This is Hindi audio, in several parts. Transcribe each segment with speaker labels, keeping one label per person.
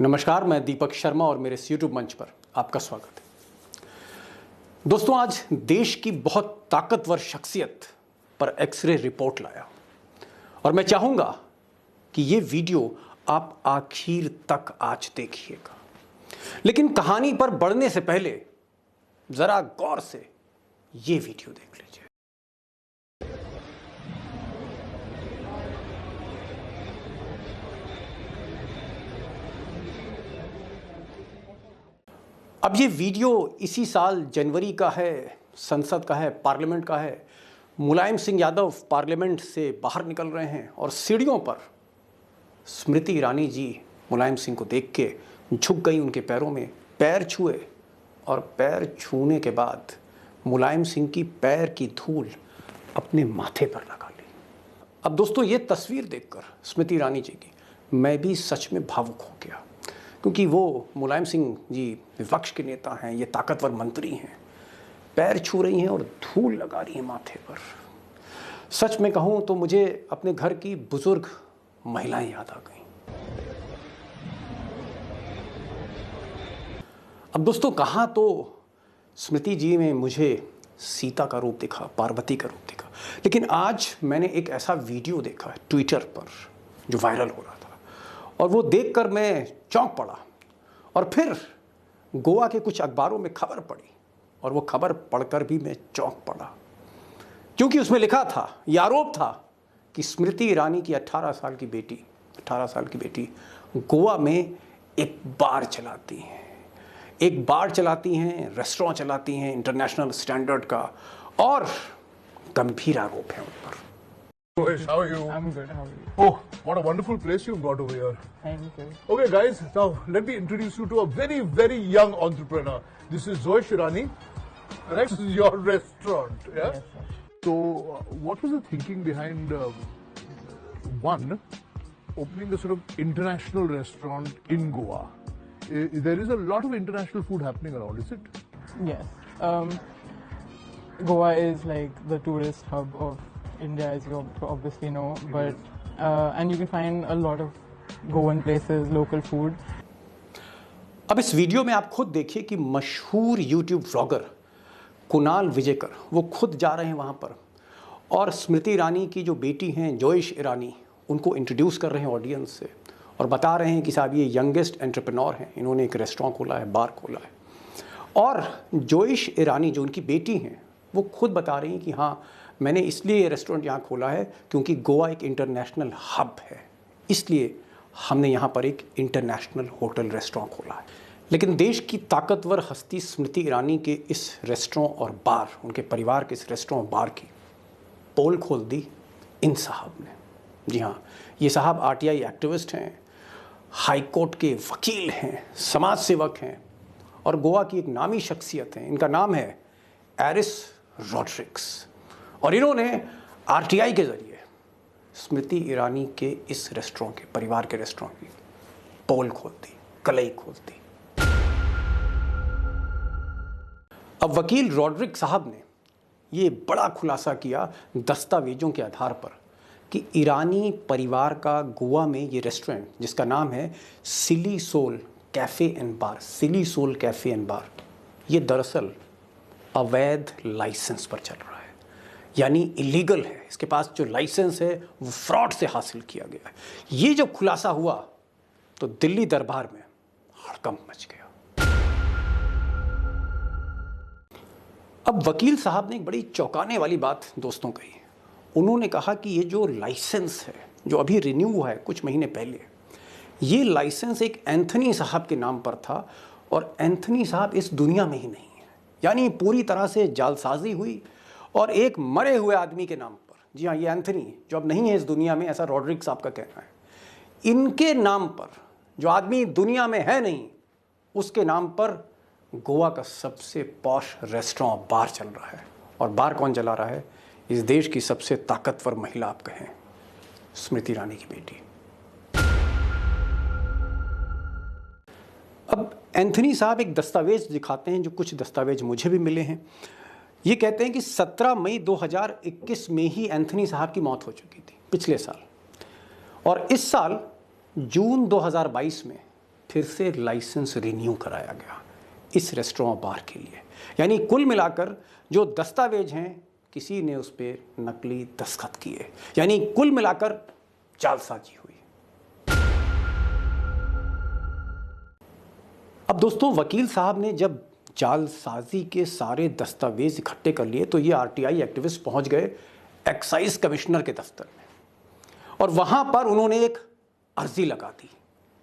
Speaker 1: नमस्कार, मैं दीपक शर्मा और मेरे इस यूट्यूब मंच पर आपका स्वागत है। दोस्तों, आज देश की बहुत ताकतवर शख्सियत पर एक्सरे रिपोर्ट लाया और मैं चाहूँगा कि ये वीडियो आप आखिर तक आज देखिएगा। लेकिन कहानी पर बढ़ने से पहले ज़रा गौर से ये वीडियो देख लीजिए। अब ये वीडियो इसी साल जनवरी का है, संसद का है, पार्लियामेंट का है। मुलायम सिंह यादव पार्लियामेंट से बाहर निकल रहे हैं और सीढ़ियों पर स्मृति ईरानी जी मुलायम सिंह को देख के झुक गई उनके पैरों में, पैर छुए और पैर छूने के बाद मुलायम सिंह की पैर की धूल अपने माथे पर लगा ली। अब दोस्तों, ये तस्वीर देखकर स्मृति ईरानी जी की मैं भी सच में भावुक हो गया, क्योंकि वो मुलायम सिंह जी विपक्ष के नेता हैं, ये ताकतवर मंत्री हैं, पैर छू रही हैं और धूल लगा रही हैं माथे पर। सच में कहूँ तो मुझे अपने घर की बुजुर्ग महिलाएं याद आ गईं। अब दोस्तों, कहाँ तो स्मृति जी में मुझे सीता का रूप दिखा, पार्वती का रूप दिखा, लेकिन आज मैंने एक ऐसा वीडियो देखा है ट्विटर पर जो वायरल हो रहा था और वो देखकर मैं चौंक पड़ा। और फिर गोवा के कुछ अखबारों में खबर पड़ी और वो खबर पढ़कर भी मैं चौंक पड़ा, क्योंकि उसमें लिखा था, ये आरोप था कि स्मृति ईरानी की 18 साल की बेटी गोवा में एक बार चलाती हैं, रेस्टोरेंट चलाती हैं इंटरनेशनल स्टैंडर्ड का, और गंभीर आरोप है उन पर।
Speaker 2: Hey, how are you?
Speaker 3: I'm good. How are you?
Speaker 2: Oh, what a wonderful place you've got over here.
Speaker 3: Thank you.
Speaker 2: Okay, guys, now let me introduce you to a very, very young entrepreneur. This is Zoe Shirani. Correct? This is your restaurant, yeah?
Speaker 3: Yes, sir.
Speaker 2: So, what was the thinking behind one opening a sort of international restaurant in Goa? There is a lot of international food happening around, is it?
Speaker 3: Yes. Goa is like the tourist hub of India, as you obviously know, but and you can find a lot of Goan places, local food.
Speaker 1: अब इस वीडियो में आप खुद देखिए कि मशहूर यूट्यूब व्लॉगर कुणाल विजयकर वो खुद जा रहे हैं वहाँ पर और स्मृति ईरानी की जो बेटी हैं जोइश ईरानी, उनको इंट्रोड्यूस कर रहे हैं ऑडियंस से और बता रहे हैं कि साहब ये यंगेस्ट एंटरप्रेन्योर हैं, इन्होंने एक रेस्टोरेंट खोला है, बार खोला है। और जोइश ईरानी जो उनकी बेटी हैं वो खुद बता रही हैं कि हाँ, मैंने इसलिए ये रेस्टोरेंट यहाँ खोला है क्योंकि गोवा एक इंटरनेशनल हब है, इसलिए हमने यहाँ पर एक इंटरनेशनल होटल रेस्टोरेंट खोला है। लेकिन देश की ताकतवर हस्ती स्मृति ईरानी के इस रेस्टोरेंट और बार, उनके परिवार के इस रेस्टोरेंट बार की पोल खोल दी इन साहब ने। जी हाँ, ये साहब आरटीआई एक्टिविस्ट हैं, हाई कोर्ट के वकील हैं, समाज सेवक हैं और गोवा की एक नामी शख्सियत है। इनका नाम है एरिस रॉड्रिग्स और इन्होंने आरटीआई के ज़रिए स्मृति ईरानी के इस रेस्टोरेंट के, परिवार के रेस्टोरेंट की पोल खोल दी, कलई खोल दी। अब वकील रॉड्रिग्स साहब ने ये बड़ा खुलासा किया दस्तावेजों के आधार पर कि ईरानी परिवार का गोवा में ये रेस्टोरेंट, जिसका नाम है सिली सोल कैफ़े एंड बार, ये दरअसल अवैध लाइसेंस पर चल रहा है, यानी इलीगल है। इसके पास जो लाइसेंस है वो फ्रॉड से हासिल किया गया है। ये जो खुलासा हुआ तो दिल्ली दरबार में हड़कंप मच गया। अब वकील साहब ने एक बड़ी चौंकाने वाली बात दोस्तों कही। उन्होंने कहा कि ये जो लाइसेंस है, जो अभी रिन्यू हुआ है कुछ महीने पहले, ये लाइसेंस एक एंथनी साहब के नाम पर था और एंथनी साहब इस दुनिया में ही नहीं है, यानी पूरी तरह से जालसाजी हुई और एक मरे हुए आदमी के नाम पर, जी हाँ, ये एंथनी जो अब नहीं है इस दुनिया में, ऐसा रॉड्रिग्स साहब का कहना है, इनके नाम पर, जो आदमी दुनिया में है नहीं, उसके नाम पर गोवा का सबसे पॉश रेस्टोरेंट बार चल रहा है। और बार कौन चला रहा है? इस देश की सबसे ताकतवर महिला आप कहें, स्मृति ईरानी की बेटी। अब एंथनी साहब एक दस्तावेज दिखाते हैं, जो कुछ दस्तावेज मुझे भी मिले हैं। ये कहते हैं कि 17 मई 2021 में ही एंथनी साहब की मौत हो चुकी थी, पिछले साल, और इस साल जून 2022 में फिर से लाइसेंस रिन्यू कराया गया इस रेस्टोरेंट बार के लिए। यानी कुल मिलाकर जो दस्तावेज हैं किसी ने उस पर नकली दस्तखत किए, यानी कुल मिलाकर जालसाजी हुई। अब दोस्तों, वकील साहब ने जब जालसाजी के सारे दस्तावेज इकट्ठे कर लिए तो ये आरटीआई एक्टिविस्ट पहुंच गए एक्साइज कमिश्नर के दफ्तर में, और वहां पर उन्होंने एक अर्जी लगा दी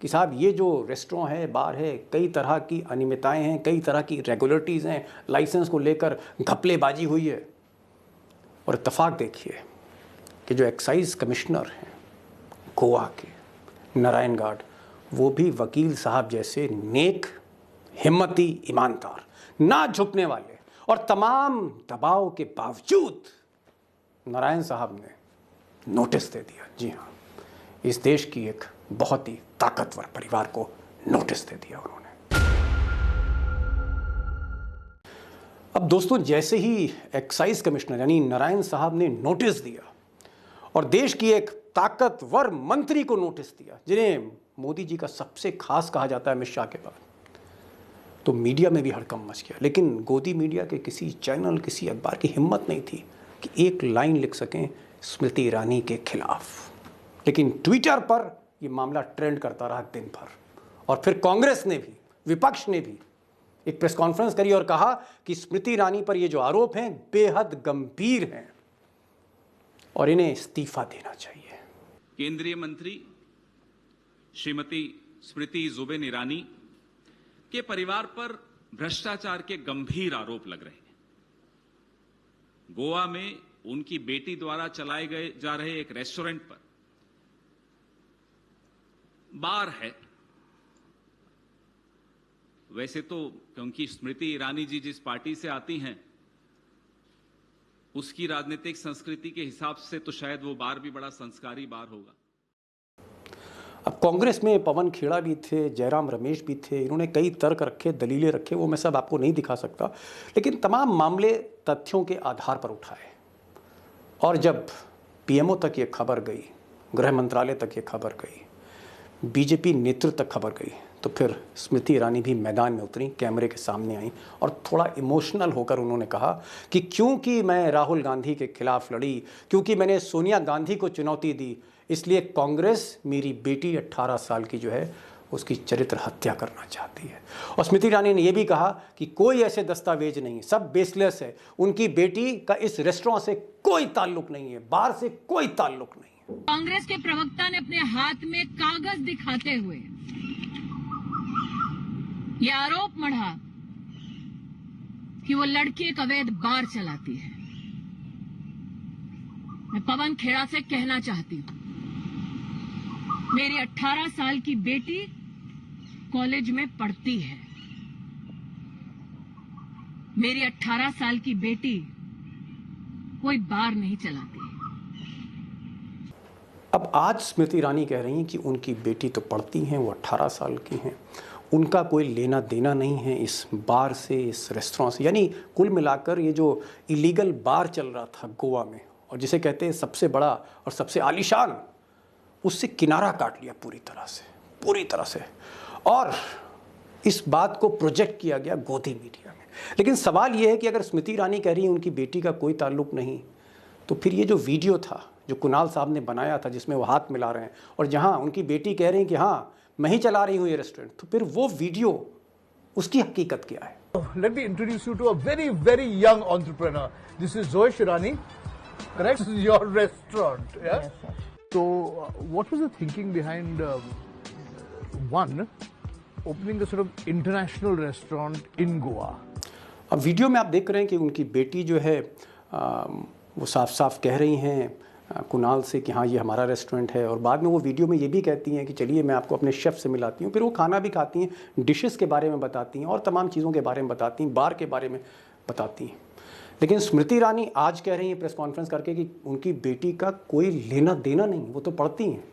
Speaker 1: कि साहब ये जो रेस्टोरेंट है, बार है, कई तरह की अनियमितताएं हैं, कई तरह की रेगुलेटरीज हैं, लाइसेंस को लेकर घपलेबाजी हुई है। और इत्तेफाक देखिए कि जो एक्साइज कमिश्नर हैं गोवा के नारायण गाड, वो भी वकील साहब जैसे नेक, हिम्मती, ईमानदार, ना झुकने वाले, और तमाम दबाव के बावजूद नारायण साहब ने नोटिस दे दिया। जी हाँ, इस देश की एक बहुत ही ताकतवर परिवार को नोटिस दे दिया उन्होंने। अब दोस्तों, जैसे ही एक्साइज कमिश्नर यानी नारायण साहब ने नोटिस दिया और देश की एक ताकतवर मंत्री को नोटिस दिया, जिन्हें मोदी जी का सबसे खास कहा जाता है अमित शाह के बाद, तो मीडिया में भी हड़कंप मच गया। लेकिन गोदी मीडिया के किसी चैनल, किसी अखबार की हिम्मत नहीं थी कि एक लाइन लिख सकें स्मृति ईरानी के खिलाफ। लेकिन ट्विटर पर यह मामला ट्रेंड करता रहा दिन भर, और फिर कांग्रेस ने भी, विपक्ष ने भी एक प्रेस कॉन्फ्रेंस करी और कहा कि स्मृति ईरानी पर ये जो आरोप हैं बेहद गंभीर हैं और इन्हें इस्तीफा देना चाहिए।
Speaker 4: केंद्रीय मंत्री श्रीमती स्मृति जुबिन ईरानी के परिवार पर भ्रष्टाचार के गंभीर आरोप लग रहे हैं। गोवा में उनकी बेटी द्वारा चलाए गए जा रहे एक रेस्टोरेंट पर बार है। वैसे तो क्योंकि स्मृति ईरानी जी जिस पार्टी से आती हैं उसकी राजनीतिक संस्कृति के हिसाब से तो शायद वो बार भी बड़ा संस्कारी बार होगा।
Speaker 1: अब कांग्रेस में पवन खेड़ा भी थे, जयराम रमेश भी थे, इन्होंने कई तर्क रखे, दलीलें रखे, वो मैं सब आपको नहीं दिखा सकता, लेकिन तमाम मामले तथ्यों के आधार पर उठाए। और जब पीएमओ तक ये खबर गई, गृह मंत्रालय तक ये खबर गई, बीजेपी नेतृत्व तक खबर गई, तो फिर स्मृति ईरानी भी मैदान में उतरी, कैमरे के सामने आई और थोड़ा इमोशनल होकर उन्होंने कहा कि क्योंकि मैं राहुल गांधी के खिलाफ लड़ी, क्योंकि मैंने सोनिया गांधी को चुनौती दी, इसलिए कांग्रेस मेरी बेटी 18 साल की जो है उसकी चरित्र हत्या करना चाहती है। और स्मृति ईरानी ने यह भी कहा कि कोई ऐसे दस्तावेज नहीं, सब बेसलेस है, उनकी बेटी का इस रेस्टोरेंट से कोई ताल्लुक नहीं है, बाहर से कोई ताल्लुक नहीं है।
Speaker 5: कांग्रेस के प्रवक्ता ने अपने हाथ में कागज दिखाते हुए यह आरोप मढ़ा कि वो लड़की एक अवैध बार चलाती है। मैं पवन खेड़ा से कहना चाहती हूं, मेरी 18 साल की बेटी कॉलेज में पढ़ती है। मेरी 18 साल की बेटी कोई बार नहीं चलाती।
Speaker 1: अब आज स्मृति ईरानी कह रही हैं कि उनकी बेटी तो पढ़ती हैं, वो 18 साल की हैं, उनका कोई लेना देना नहीं है इस बार से, इस रेस्टोरेंट से। यानी कुल मिलाकर ये जो इलीगल बार चल रहा था गोवा में, और जिसे कहते हैं सबसे बड़ा और सबसे आलीशान, उससे किनारा काट लिया पूरी तरह से। और इस बात को प्रोजेक्ट किया गया गोदी मीडिया में। लेकिन सवाल ये है कि अगर स्मृति ईरानी कह रही है उनकी बेटी का कोई ताल्लुक नहीं, तो फिर ये जो वीडियो था जो कुणाल साहब ने बनाया था जिसमें वो हाथ मिला रहे हैं और जहां उनकी बेटी कह रही है कि हाँ मैं ही चला रही हूँ ये रेस्टोरेंट, तो फिर वो वीडियो, उसकी हकीकत क्या है?
Speaker 2: Let me introduce you to a very, very young entrepreneur. This is Zoesh Irani. Correct? This is your restaurant. Yeah?
Speaker 3: Yes, sir.
Speaker 2: So, what was the thinking behind one opening a sort of international restaurant in Goa?
Speaker 1: अब वीडियो में आप देख रहे हैं कि उनकी बेटी जो है वो साफ साफ कह रही हैं कुणाल से कि हाँ ये हमारा रेस्टोरेंट है, और बाद में वो वीडियो में ये भी कहती हैं कि चलिए मैं आपको अपने शेफ़ से मिलाती हूँ। फिर वो खाना भी खाती हैं, डिशेस के बारे में बताती हैं और तमाम चीज़ों के बारे में बताती हैं, बार के बारे में बताती हैं। लेकिन स्मृति ईरानी आज कह रही हैं प्रेस कॉन्फ्रेंस करके कि उनकी बेटी का कोई लेना देना नहीं, वो तो पढ़ती हैं।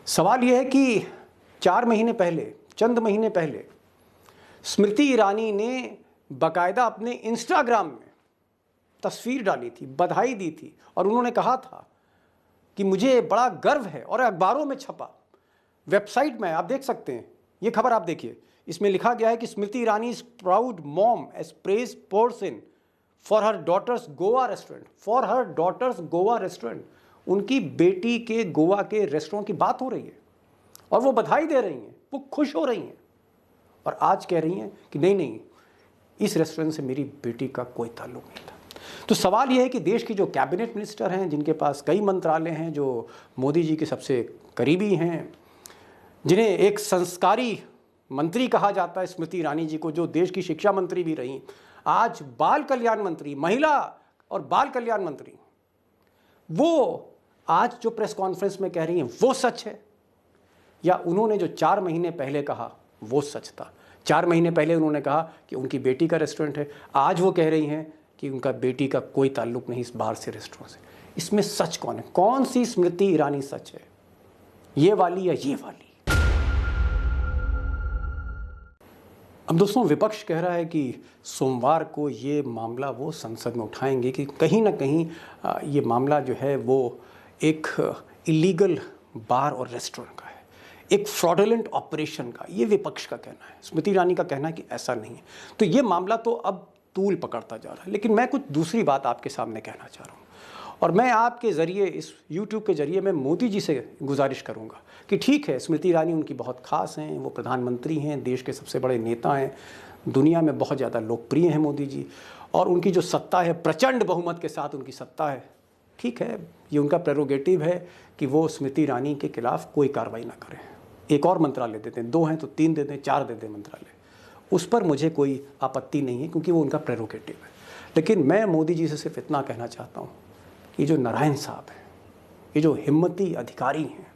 Speaker 1: सवाल ये है कि चंद महीने पहले स्मृति ईरानी ने बाकायदा अपने इंस्टाग्राम में तस्वीर डाली थी, बधाई दी थी, और उन्होंने कहा था कि मुझे बड़ा गर्व है, और अखबारों में छपा, वेबसाइट में आप देख सकते हैं ये खबर आप देखिए, इसमें लिखा गया है कि Smriti Irani is proud mom as praise pours in for her daughter's Goa restaurant, for her daughter's Goa restaurant. उनकी बेटी के गोवा के रेस्टोरेंट की बात हो रही है और वो बधाई दे रही हैं, वो खुश हो रही हैं और आज कह रही हैं कि नहीं नहीं, इस रेस्टोरेंट से मेरी बेटी का कोई ताल्लुक नहीं था। तो सवाल यह है कि देश की जो कैबिनेट मिनिस्टर हैं, जिनके पास कई मंत्रालय हैं, जो मोदी जी के सबसे करीबी हैं, जिन्हें एक संस्कारी मंत्री कहा जाता है स्मृति ईरानी जी को, जो देश की शिक्षा मंत्री भी रहीं, आज बाल कल्याण मंत्री, महिला और बाल कल्याण मंत्री, वो आज जो प्रेस कॉन्फ्रेंस में कह रही हैं वो सच है या उन्होंने जो 4 महीने पहले कहा वो सच था? 4 महीने पहले उन्होंने कहा कि उनकी बेटी का रेस्टोरेंट है, आज वो कह रही हैं कि उनका बेटी का कोई ताल्लुक नहीं इस बाहर से रेस्टोरेंट से। इसमें सच कौन है? कौन सी स्मृति ईरानी सच है, ये वाली या ये वाली? अब दोस्तों, विपक्ष कह रहा है कि सोमवार को ये मामला वो संसद में उठाएंगे कि कहीं ना कहीं ये मामला जो है वो एक इलीगल बार और रेस्टोरेंट का है, एक फ्रॉडुलेंट ऑपरेशन का। ये विपक्ष का कहना है, स्मृति ईरानी का कहना है कि ऐसा नहीं है। तो ये मामला तो अब तूल पकड़ता जा रहा है। लेकिन मैं कुछ दूसरी बात आपके सामने कहना चाह रहा हूँ और मैं आपके ज़रिए, इस YouTube के ज़रिए मैं मोदी जी से गुजारिश करूँगा कि ठीक है, स्मृति ईरानी उनकी बहुत ख़ास हैं, वो प्रधानमंत्री हैं, देश के सबसे बड़े नेता हैं, दुनिया में बहुत ज़्यादा लोकप्रिय हैं मोदी जी, और उनकी जो सत्ता है, प्रचंड बहुमत के साथ उनकी सत्ता है। ठीक है, ये उनका प्रेरोगेटिव है कि वो स्मृति ईरानी के खिलाफ़ कोई कार्रवाई ना करें। एक और मंत्रालय देते हैं, 2 हैं तो 3 दे दें, 4 दे दें मंत्रालय, उस पर मुझे कोई आपत्ति नहीं है क्योंकि वो उनका प्रेरोगेटिव है। लेकिन मैं मोदी जी से सिर्फ इतना कहना चाहता हूँ कि जो नारायण साहब हैं, ये जो हिम्मती अधिकारी हैं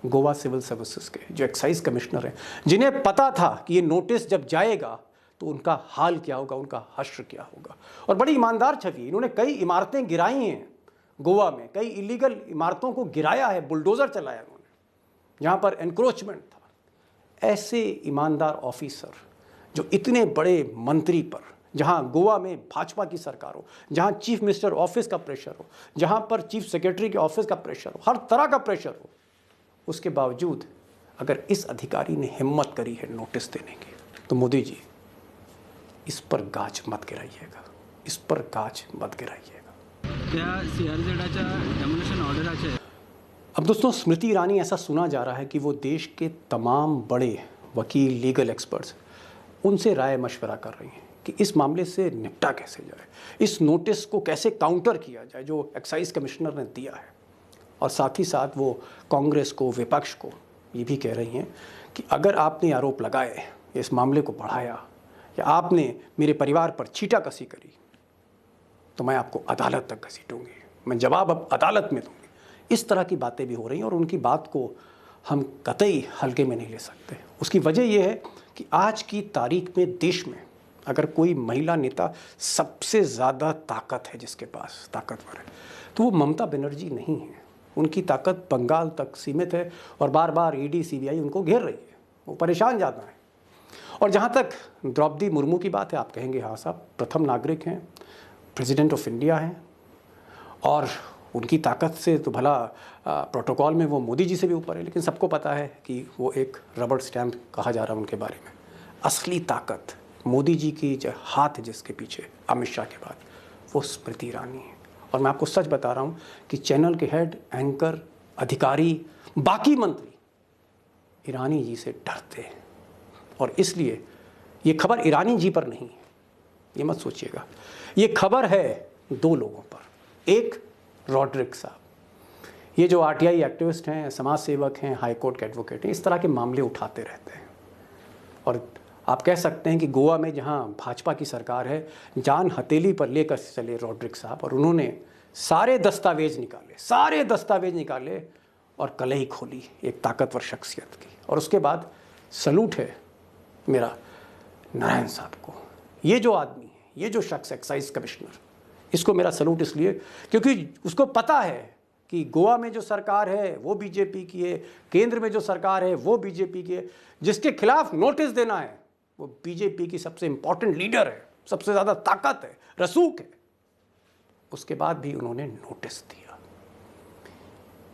Speaker 1: गोवा सिविल सर्विसेज के, जो एक्साइज कमिश्नर हैं, जिन्हें पता था कि ये नोटिस जब जाएगा तो उनका हाल क्या होगा, उनका हश्र क्या होगा। और बड़ी ईमानदार छवि, इन्होंने कई इमारतें गिराई हैं गोवा में, कई इलीगल इमारतों को गिराया है, बुलडोज़र चलाया उन्होंने जहाँ पर एनक्रोचमेंट था। ऐसे ईमानदार ऑफिसर जो इतने बड़े मंत्री पर, जहाँ गोवा में भाजपा की सरकार हो, जहाँ चीफ मिनिस्टर ऑफिस का प्रेशर हो, जहाँ पर चीफ सेक्रेटरी के ऑफिस का प्रेशर हो, हर तरह का प्रेशर हो, उसके बावजूद अगर इस अधिकारी ने हिम्मत करी है नोटिस देने की, तो मोदी जी इस पर गाज मत गिराइएगा, इस पर गाज मत गिराइएगा।
Speaker 6: त्या CRZ डेमोलिशन ऑर्डराचे।
Speaker 1: अब दोस्तों, स्मृति ईरानी, ऐसा सुना जा रहा है कि वो देश के तमाम बड़े वकील, लीगल एक्सपर्ट्स, उनसे राय मशवरा कर रही हैं कि इस मामले से निपटा कैसे जाए, इस नोटिस को कैसे काउंटर किया जाए जो एक्साइज कमिश्नर ने दिया है। और साथ ही साथ वो कांग्रेस को, विपक्ष को ये भी कह रही हैं कि अगर आपने आरोप लगाए, इस मामले को बढ़ाया, या आपने मेरे परिवार पर छीटाकसी करी, तो मैं आपको अदालत तक घसीटूंगी, मैं जवाब अब अदालत में दूंगी। इस तरह की बातें भी हो रही हैं और उनकी बात को हम कतई हल्के में नहीं ले सकते। उसकी वजह यह है कि आज की तारीख में देश में अगर कोई महिला नेता सबसे ज़्यादा ताकत है, जिसके पास ताकतवर है, तो वो ममता बनर्जी नहीं है। उनकी ताकत बंगाल तक सीमित है और बार बार ED CBI उनको घेर रही है, वो परेशान ज़्यादा है। और जहाँ तक द्रौपदी मुर्मू की बात है, आप कहेंगे हाँ साहब, प्रथम नागरिक हैं, प्रेसिडेंट ऑफ इंडिया हैं, और उनकी ताकत से तो भला प्रोटोकॉल में वो मोदी जी से भी ऊपर है, लेकिन सबको पता है कि वो एक रबड़ स्टैम्प कहा जा रहा है उनके बारे में। असली ताकत मोदी जी की जो हाथ है जिसके पीछे, अमित शाह के बाद, वो स्मृति ईरानी है। और मैं आपको सच बता रहा हूँ कि चैनल के हेड, एंकर, अधिकारी, बाकी मंत्री ईरानी जी से डरते हैं। और इसलिए ये खबर ईरानी जी पर नहीं है, ये मत सोचिएगा। ये खबर है 2 लोगों पर। एक रॉड्रिक साहब, ये जो RTI एक्टिविस्ट हैं, समाज सेवक हैं, हाई कोर्ट के एडवोकेट हैं, इस तरह के मामले उठाते रहते हैं। और आप कह सकते हैं कि गोवा में जहां भाजपा की सरकार है, जान हथेली पर लेकर चले रॉड्रिक साहब, और उन्होंने सारे दस्तावेज निकाले और कलही खोली एक ताकतवर शख्सियत की। और उसके बाद सलूट है मेरा नारायण साहब को। ये जो आदमी है, ये जो शख्स एक्साइज कमिश्नर, इसको मेरा सलूट इसलिए क्योंकि उसको पता है कि गोवा में जो सरकार है वो बीजेपी की है, केंद्र में जो सरकार है वो बीजेपी की है, जिसके खिलाफ नोटिस देना है वो बीजेपी की सबसे इंपॉर्टेंट लीडर है, सबसे ज़्यादा ताकत है, रसूख है। उसके बाद भी उन्होंने नोटिस दिया।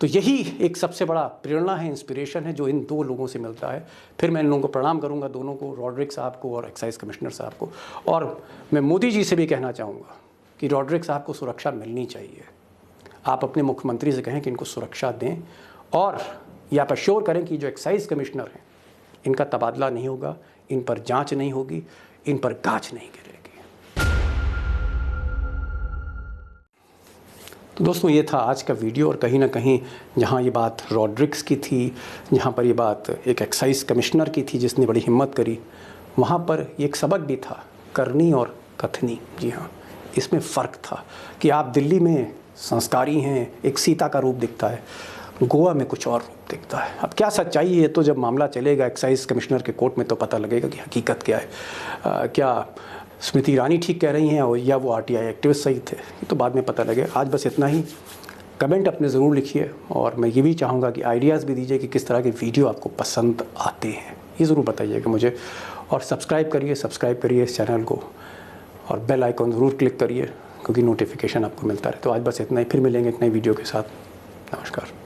Speaker 1: तो यही एक सबसे बड़ा प्रेरणा है, इंस्पिरेशन है जो इन दो लोगों से मिलता है। फिर मैं इन लोगों को प्रणाम करूंगा, दोनों को, रॉड्रिक साहब को और एक्साइज कमिश्नर साहब को। और मैं मोदी जी से भी कहना चाहूँगा कि रॉड्रिक साहब को सुरक्षा मिलनी चाहिए। आप अपने मुख्यमंत्री से कहें कि इनको सुरक्षा दें और ये आप अश्योर करें कि जो एक्साइज कमिश्नर हैं इनका तबादला नहीं होगा, इन पर जांच नहीं होगी, इन पर गाज नहीं गिरेगी। तो दोस्तों ये था आज का वीडियो। और कहीं ना कहीं जहाँ ये बात रॉड्रिक्स की थी, जहाँ पर ये बात एक एक्साइज कमिश्नर की थी जिसने बड़ी हिम्मत करी, वहाँ पर एक सबक भी था, करनी और कथनी। जी हाँ, इसमें फ़र्क था कि आप दिल्ली में संस्कारी हैं, एक सीता का रूप दिखता है, गोवा में कुछ और रूप दिखता है। अब क्या सच्चाई है तो जब मामला चलेगा एक्साइज कमिश्नर के कोर्ट में तो पता लगेगा कि हकीकत क्या है। क्या स्मृति ईरानी ठीक कह रही हैं और या वो आरटीआई एक्टिविस्ट सही थे, ये तो बाद में पता लगे। आज बस इतना ही। कमेंट अपने ज़रूर लिखिए और मैं ये भी चाहूँगा कि आइडियाज़ भी दीजिए कि किस तरह के वीडियो आपको पसंद आते हैं, ये ज़रूर बताइएगा मुझे। और सब्सक्राइब करिए इस चैनल को और बेल आइकॉन ज़रूर क्लिक करिए क्योंकि नोटिफिकेशन आपको मिलता रहे। तो आज बस इतना ही, फिर मिलेंगे एक नई वीडियो के साथ। नमस्कार।